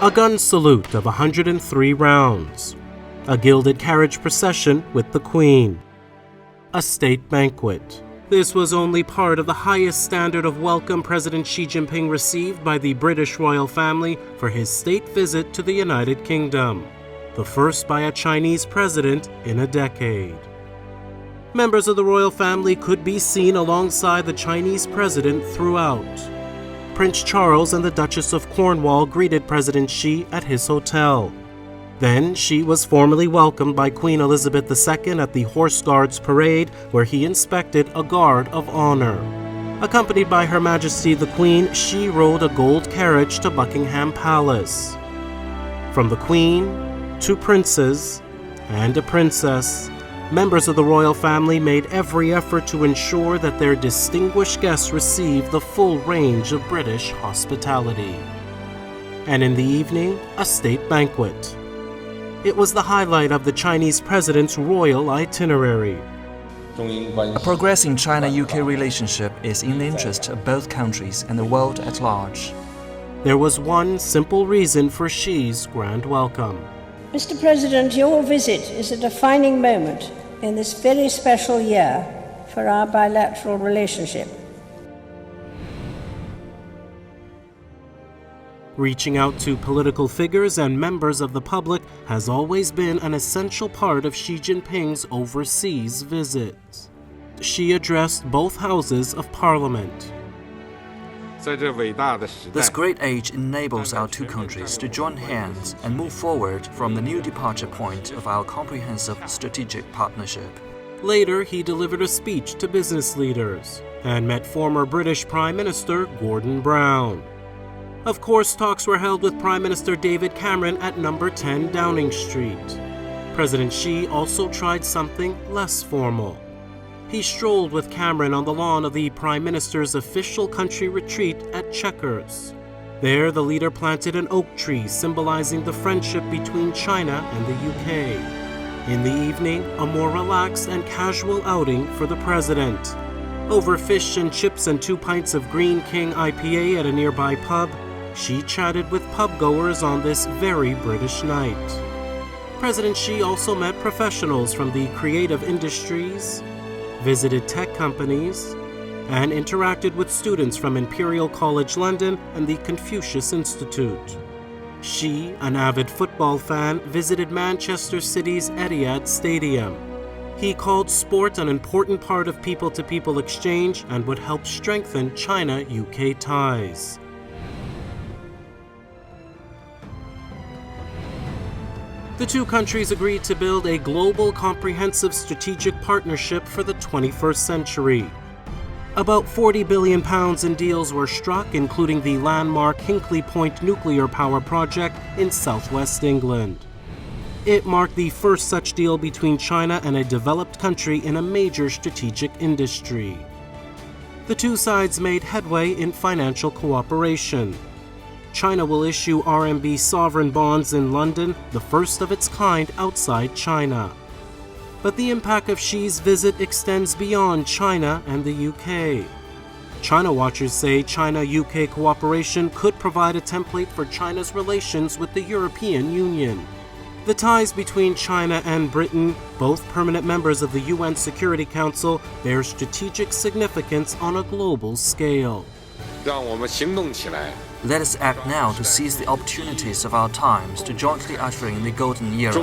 A gun salute of 103 rounds. A gilded carriage procession with the Queen. A state banquet. This was only part of the highest standard of welcome President Xi Jinping received by the British royal family for his state visit to the United Kingdom, the first by a Chinese president in a decade. Members of the royal family could be seen alongside the Chinese president throughout. Prince Charles and the Duchess of Cornwall greeted President Xi at his hotel. Then Xi was formally welcomed by Queen Elizabeth II at the Horse Guards Parade, where he inspected a guard of honor. Accompanied by Her Majesty the Queen, Xi rode a gold carriage to Buckingham Palace. From the Queen to princes and a princess, members of the royal family made every effort to ensure that their distinguished guests received the full range of British hospitality. And in the evening, a state banquet. It was the highlight of the Chinese president's royal itinerary. A progressing China-UK relationship is in the interest of both countries and the world at large. There was one simple reason for Xi's grand welcome. Mr. President, your visit is a defining moment in this very special year for our bilateral relationship. Reaching out to political figures and members of the public has always been an essential part of Xi Jinping's overseas visits. Xi addressed both houses of parliament. This great age enables our two countries to join hands and move forward from the new departure point of our comprehensive strategic partnership. Later, he delivered a speech to business leaders and met former British Prime Minister Gordon Brown. Of course, talks were held with Prime Minister David Cameron at number 10 Downing Street. President Xi also tried something less formal. He strolled with Cameron on the lawn of the Prime Minister's official country retreat at Chequers. There, the leader planted an oak tree symbolizing the friendship between China and the UK. In the evening, a more relaxed and casual outing for the president. Over fish and chips and 2 pints of Green King IPA at a nearby pub, Xi chatted with pub-goers on this very British night. President Xi also met professionals from the creative industries, visited tech companies, and interacted with students from Imperial College London and the Confucius Institute. Xi, an avid football fan, visited Manchester City's Etihad Stadium. He called sport an important part of people-to-people exchange and would help strengthen China-UK ties. The two countries agreed to build a global comprehensive strategic partnership for the 21st century. About £40 billion in deals were struck, including the landmark Hinkley Point nuclear power project in southwest England. It marked the first such deal between China and a developed country in a major strategic industry. The two sides made headway in financial cooperation. China will issue RMB sovereign bonds in London, the first of its kind outside China. But the impact of Xi's visit extends beyond China and the UK. China watchers say China-UK cooperation could provide a template for China's relations with the European Union. The ties between China and Britain, both permanent members of the UN Security Council, bear strategic significance on a global scale. Let us act now to seize the opportunities of our times to jointly usher in the golden era.